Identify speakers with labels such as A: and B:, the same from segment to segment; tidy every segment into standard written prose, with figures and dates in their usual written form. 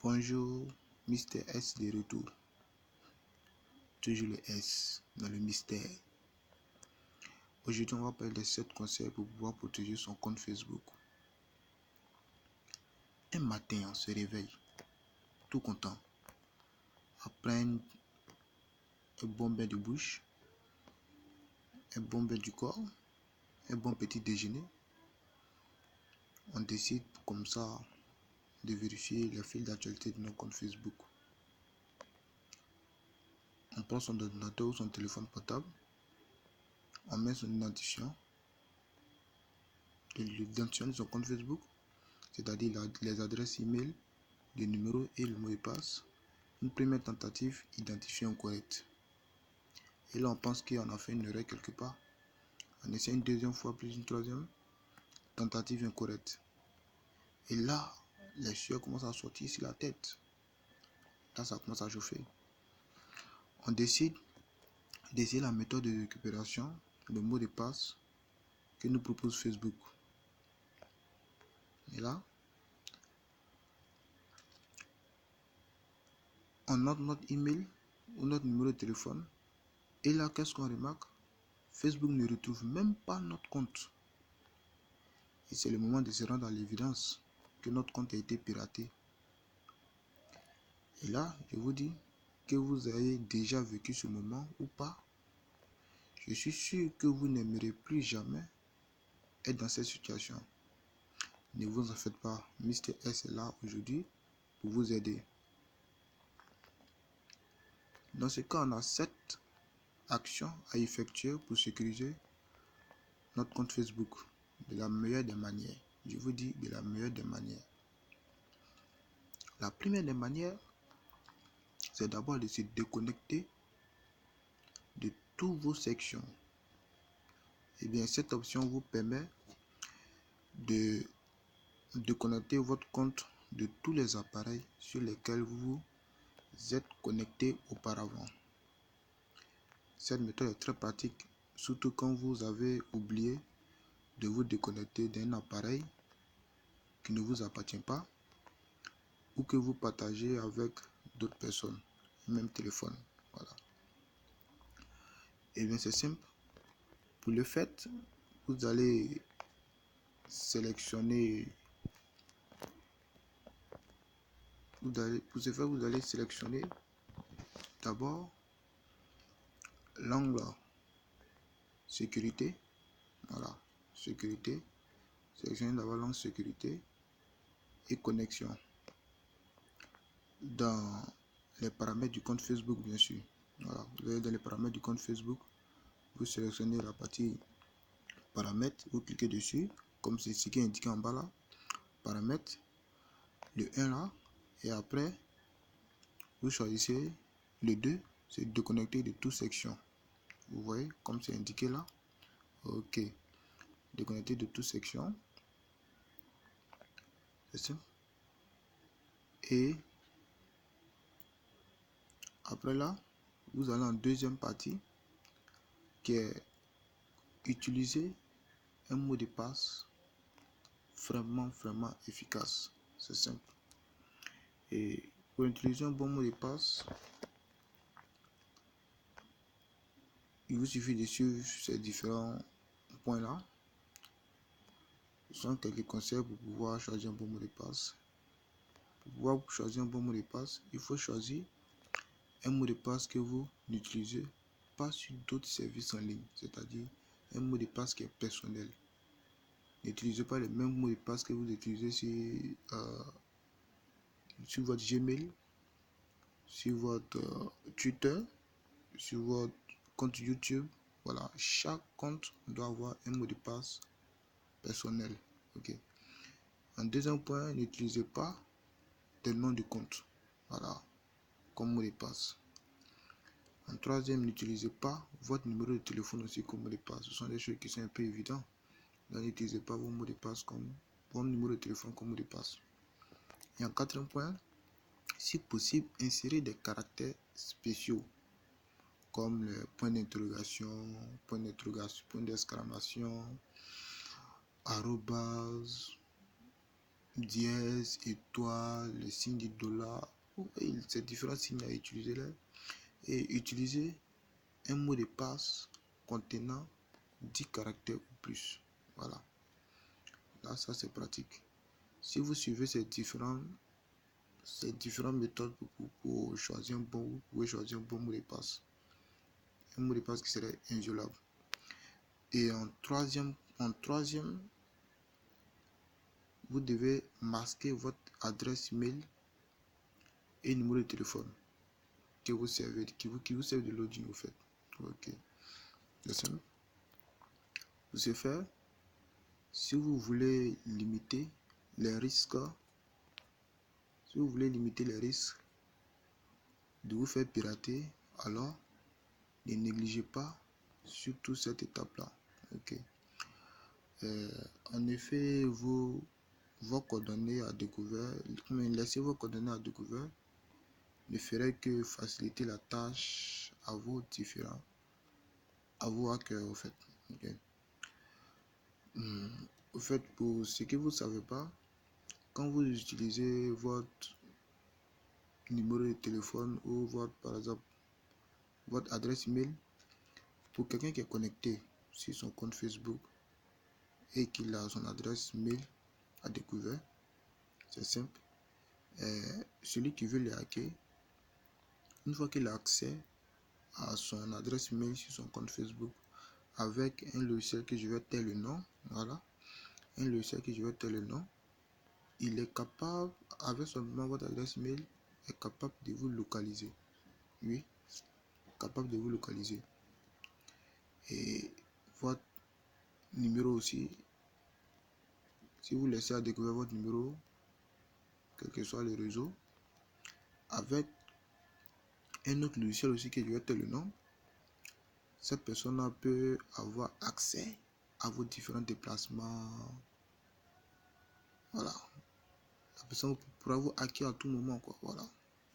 A: Bonjour, Mr. S de retour. Toujours le S dans le mystère. Aujourd'hui, on va parler des 7 conseils pour pouvoir protéger son compte Facebook. Un matin, on se réveille, tout content, après un bon bain de bouche, un bon bain du corps, un bon petit déjeuner. On décide comme ça de vérifier le fil d'actualité de nos comptes Facebook. On prend son ordinateur ou son téléphone portable, on met son identifiant, l'identifiant de son compte Facebook, c'est-à-dire les adresses email, le numéro et le mot de passe. Une première tentative identifiée incorrecte. Et là, on pense qu'on a fait une erreur quelque part. On essaie une deuxième fois, puis une troisième. Tentative incorrecte. Et là, les sueurs commencent à sortir sur la tête. Là, ça commence à chauffer. On décide d'essayer la méthode de récupération, le mot de passe que nous propose Facebook. Et là, on note notre email ou notre numéro de téléphone. Et là, qu'est-ce qu'on remarque? Facebook ne retrouve même pas notre compte. Et c'est le moment de se rendre à l'évidence que notre compte a été piraté. Et là, je vous dis que vous avez déjà vécu ce moment ou pas. Je suis sûr que vous n'aimerez plus jamais être dans cette situation. Ne vous en faites pas. Mr. S est là aujourd'hui pour vous aider. Dans ce cas, on a 7 actions à effectuer pour sécuriser notre compte Facebook de la meilleure des manières. Je vous dis de la meilleure des manières. La première des manières, c'est d'abord de se déconnecter de toutes vos sections. Et bien, cette option vous permet de déconnecter votre compte de tous les appareils sur lesquels vous êtes connecté auparavant. Cette méthode est très pratique, surtout quand vous avez oublié de vous déconnecter d'un appareil qui ne vous appartient pas ou que vous partagez avec d'autres personnes, même téléphone. Voilà. Et bien, c'est simple. Pour le fait, vous allez sélectionner. Pour ce faire, vous allez sélectionner d'abord l'angle sécurité. Voilà, sécurité. Sélectionnez d'abord l'angle sécurité et connexion. Dans les paramètres du compte Facebook, bien sûr. Voilà, vous allez dans les paramètres du compte Facebook, vous sélectionnez la partie paramètres, vous cliquez dessus, comme c'est ce qui est indiqué en bas là. Paramètres, le 1 là, et après, vous choisissez le 2, c'est déconnecter de toute section. Vous voyez, comme c'est indiqué là. Ok. Déconnecter de toute section. C'est ça. Et après là, vous allez en deuxième partie qui est utiliser un mot de passe vraiment efficace. C'est simple. Et pour utiliser un bon mot de passe, il vous suffit de suivre ces différents points là. Ce sont quelques conseils pour pouvoir choisir un bon mot de passe. Pour pouvoir choisir un bon mot de passe, il faut choisir un mot de passe que vous n'utilisez pas sur d'autres services en ligne, c'est-à-dire un mot de passe qui est personnel. N'utilisez pas le même mot de passe que vous utilisez sur votre Gmail, sur votre Twitter, sur votre compte YouTube. Voilà, chaque compte doit avoir un mot de passe personnel. Ok. En deuxième point, n'utilisez pas des noms de compte. Voilà, comme mot de passe. En troisième, n'utilisez pas votre numéro de téléphone aussi comme mot de passe. Ce sont des choses qui sont un peu évidentes. N'utilisez pas vos mots de passe comme votre numéro de téléphone comme mot de passe. Et en quatrième point, si possible, insérez des caractères spéciaux comme le point d'interrogation, point d'exclamation, arrobase, dièse, étoile, le signe du dollar. C'est différents signes à utiliser là. Et utiliser un mot de passe contenant 10 caractères ou plus. Voilà. Là, ça c'est pratique. Si vous suivez ces différentes méthodes pour choisir un bon, vous pouvez choisir un bon mot de passe. Un mot de passe qui serait inviolable. Et en troisième, vous devez masquer votre adresse mail et numéro de téléphone qui vous servez, qui vous servent de login au fait. Ok. C'est simple. Pour ce faire, si vous voulez limiter les risques, de vous faire pirater, alors ne négligez pas surtout cette étape-là. Ok. En effet, vos coordonnées à découvert, laisser vos coordonnées à découvert ne ferait que faciliter la tâche à vos hackers au fait. Okay. Au fait, pour ce que vous ne savez pas, quand vous utilisez votre numéro de téléphone ou par exemple, votre adresse email, pour quelqu'un qui est connecté sur son compte Facebook et qu'il a son adresse mail à découvert, c'est simple. Celui qui veut les hacker, une fois qu'il a accès à son adresse mail sur son compte Facebook avec un logiciel que je vais taire le nom, voilà, un logiciel que je vais taire le nom, il est capable, avec seulement votre adresse mail, est capable de vous localiser. Oui, capable de vous localiser. Et votre numéro aussi, si vous laissez à découvrir votre numéro, quel que soit le réseau, avec un autre logiciel aussi que je vais taire le nom, cette personne peut avoir accès à vos différents déplacements. Voilà. La personne pourra vous hacker à tout moment, quoi. Voilà.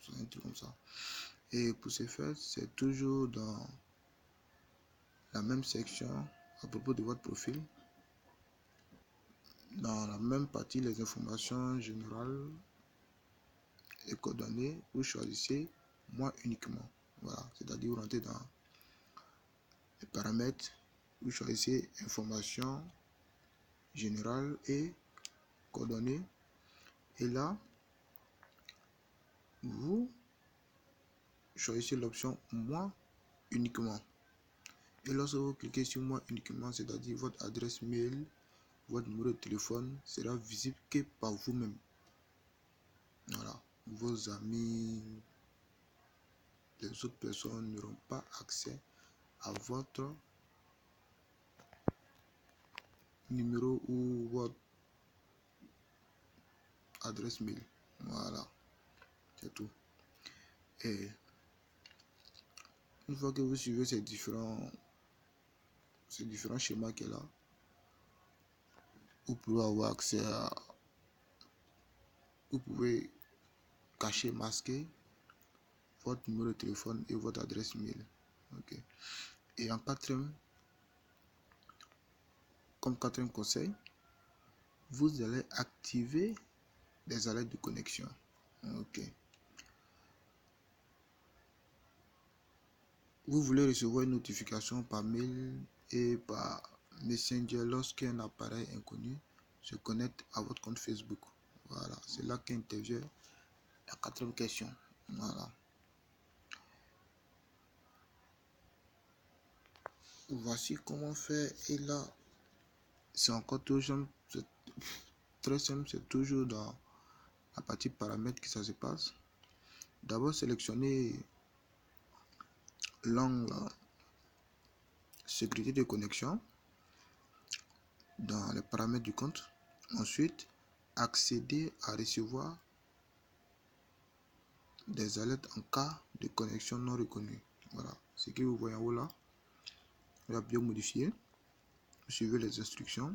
A: C'est un truc comme ça. Et pour ce faire, c'est toujours dans la même section à propos de votre profil. Dans la même partie, les informations générales et coordonnées, vous choisissez moi uniquement. Voilà. C'est-à-dire, vous rentrez dans les paramètres, vous choisissez informations générales et coordonnées. Et là, vous choisissez l'option moi uniquement. Et lorsque vous cliquez sur moi uniquement, c'est-à-dire votre adresse mail, votre numéro de téléphone sera visible que par vous-même. Voilà. Vos amis, les autres personnes n'auront pas accès à votre numéro ou votre adresse mail. Voilà. C'est tout. Et une fois que vous suivez ces différents schémas qui est là, vous pouvez avoir accès à, vous pouvez cacher, masquer votre numéro de téléphone et votre adresse mail. Ok. Et en comme quatrième conseil, vous allez activer des alertes de connexion. Ok. Vous voulez recevoir une notification par mail et par Messenger lorsqu'un appareil inconnu se connecte à votre compte Facebook. Voilà, c'est là qu'intervient la quatrième question. Voilà. Voici comment faire. Et là, c'est encore toujours très simple, c'est toujours dans la partie paramètres que ça se passe. D'abord, sélectionnez l'angle sécurité de connexion dans les paramètres du compte. Ensuite, accéder à recevoir des alertes en cas de connexion non reconnue. Voilà, ce que vous voyez en haut là, on va bien modifier. Suivez les instructions.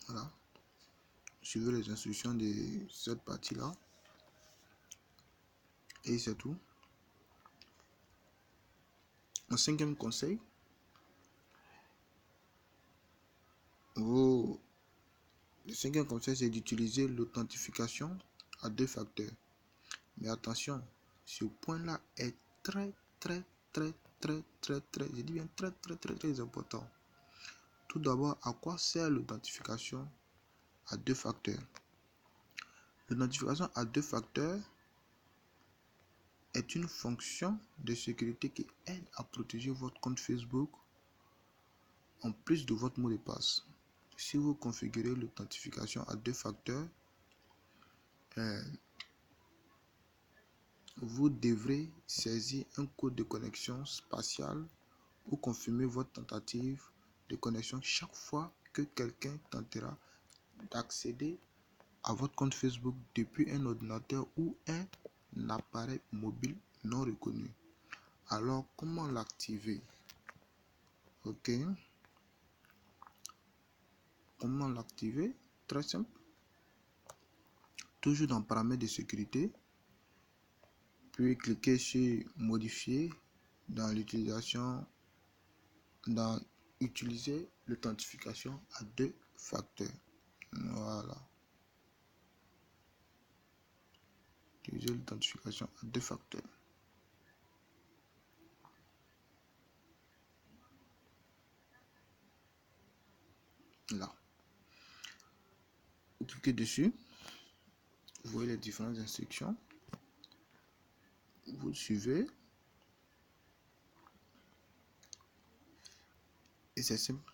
A: Voilà, suivez les instructions de cette partie là. Et c'est tout. Un cinquième conseil, Le cinquième conseil, c'est d'utiliser l'authentification à 2 facteurs. Mais attention, ce point-là est très, je dis bien très important. Tout d'abord, à quoi sert l'authentification à 2 facteurs? L'authentification à 2 facteurs est une fonction de sécurité qui aide à protéger votre compte Facebook en plus de votre mot de passe. Si vous configurez l'authentification à 2 facteurs, vous devrez saisir un code de connexion spatiale ou confirmer votre tentative de connexion chaque fois que quelqu'un tentera d'accéder à votre compte Facebook depuis un ordinateur ou un appareil mobile non reconnu. Alors, comment l'activer? Ok. Comment l'activer? Très simple. Toujours dans paramètres de sécurité, puis cliquez sur modifier dans utiliser l'authentification à 2 facteurs. Voilà. Utiliser l'authentification à 2 facteurs. Là. Vous cliquez dessus. Vous voyez les différentes instructions. Vous suivez. Et c'est simple.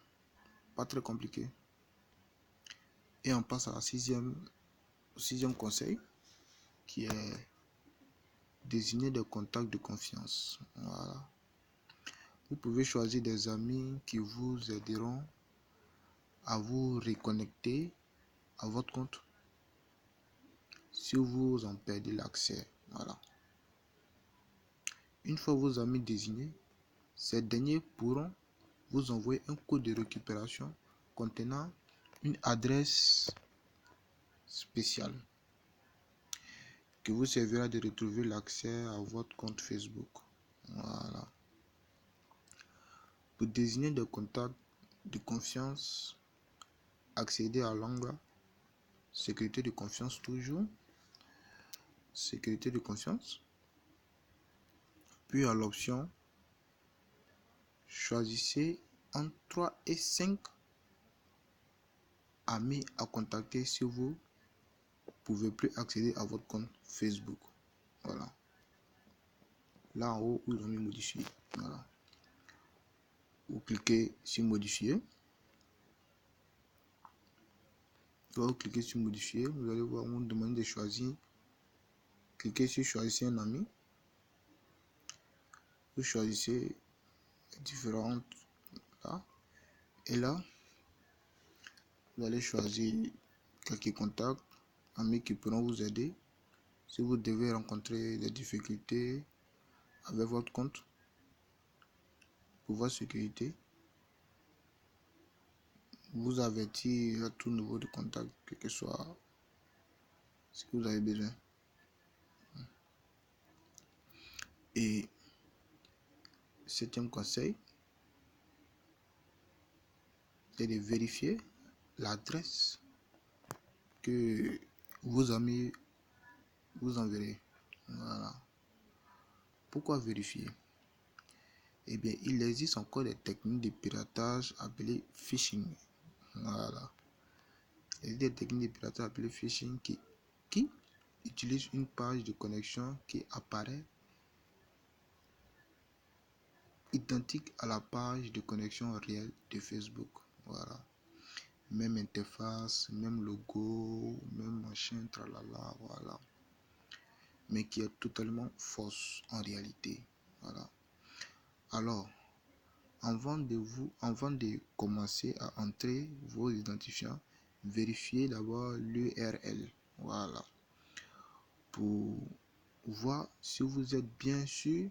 A: Pas très compliqué. Et on passe à la sixième conseil, qui est désigner des contacts de confiance. Voilà. Vous pouvez choisir des amis qui vous aideront à vous reconnecter à votre compte si vous en perdez l'accès. Voilà. Une fois vos amis désignés, ces derniers pourront vous envoyer un code de récupération contenant une adresse spéciale qui vous servira de retrouver l'accès à votre compte Facebook. Voilà. Pour désigner des contacts de confiance, accédez à l'onglet sécurité de confiance, toujours sécurité de confiance, puis à l'option choisissez entre 3 et 5 amis à contacter si vous ne pouvez plus accéder à votre compte Facebook. Voilà. Là en haut, vous allez modifier. Voilà. Vous cliquez sur modifier. Vous cliquez sur modifier. Vous allez voir, on vous demande de choisir. Cliquez sur choisir un ami. Vous choisissez différentes là. Et là, vous allez choisir quelques contacts, amis qui pourront vous aider si vous devez rencontrer des difficultés avec votre compte. Pour votre sécurité, vous avertir à tout niveau de contact, quel que soit ce que vous avez besoin. Et septième conseil, c'est de vérifier l'adresse que vos amis vous enverrez. Voilà. Pourquoi vérifier? Eh bien, il existe encore des techniques de piratage appelées phishing. Voilà. Il y a des techniques de piratage appelées phishing qui utilisent une page de connexion qui apparaît identique à la page de connexion réelle de Facebook. Voilà. Même interface, même logo, même machin, tralala, voilà. Mais qui est totalement fausse en réalité. Voilà. Alors, avant de commencer à entrer vos identifiants, vérifiez d'abord l'URL. Voilà. Pour voir si vous êtes bien sûr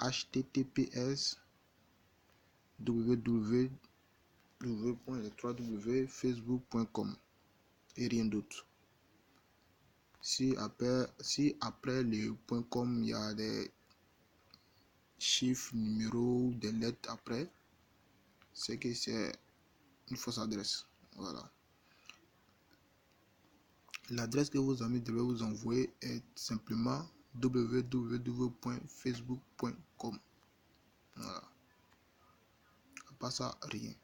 A: https://www.facebook.com et rien d'autre. Si après le .com il y a des chiffres, numéros, des lettres après, c'est que c'est une fausse adresse. Voilà. L'adresse que vos amis devraient vous envoyer est simplement www.facebook.com. Voilà. À part ça, rien.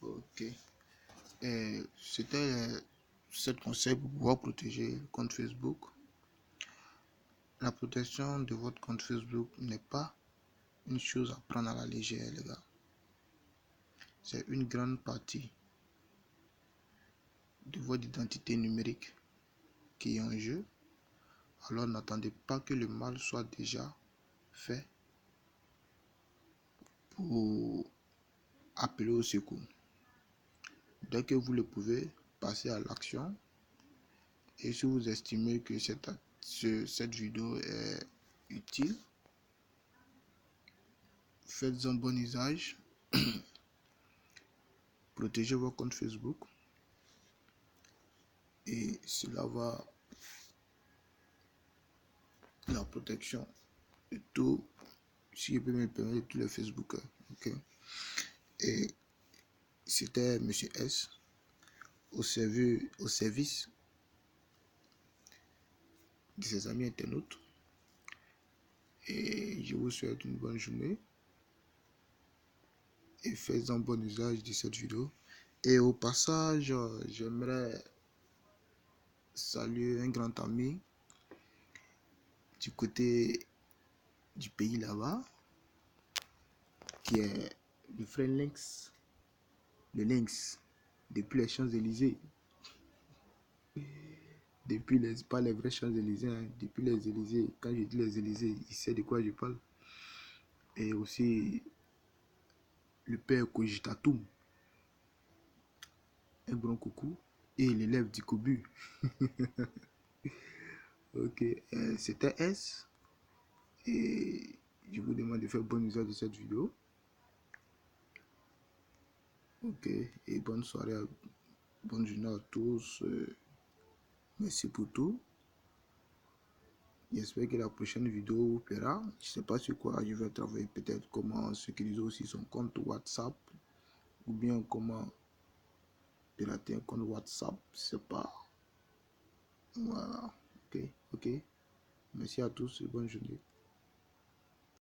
A: Ok. C'était 7 conseils pour pouvoir protéger le compte Facebook. La protection de votre compte Facebook n'est pas une chose à prendre à la légère, les gars. C'est une grande partie de votre identité numérique qui est en jeu. Alors n'attendez pas que le mal soit déjà fait pour appeler au secours. Dès que vous le pouvez, passez à l'action. Et si vous estimez que cette vidéo est utile, faites-en bon usage. Protégez votre compte Facebook. Et cela va la protection de tout, si je peux me permettre, de tous les Facebookers. Ok. Et c'était Monsieur S au service de ses amis internautes. Et je vous souhaite une bonne journée. Et faites-en bon usage de cette vidéo. Et au passage, j'aimerais saluer un grand ami du côté du pays là-bas, qui est le frère Lynx, le Lynx, depuis les Champs-Élysées. Depuis pas les vrais Champs-Élysées, hein, depuis les Élysées. Quand je dis les Élysées, il sait de quoi je parle. Et aussi le père Cogitatum, un grand coucou. Et l'élève du Cobu. Ok, c'était S. Et je vous demande de faire bon usage de cette vidéo. Ok, et bonne soirée, bonne journée à tous. Merci pour tout. J'espère que la prochaine vidéo vous plaira. Je ne sais pas sur quoi je vais travailler. Peut-être comment sécuriser aussi son compte WhatsApp. Ou bien comment pirater un compte WhatsApp. Je ne sais pas. Voilà. Ok, ok. Merci à tous et bonne journée.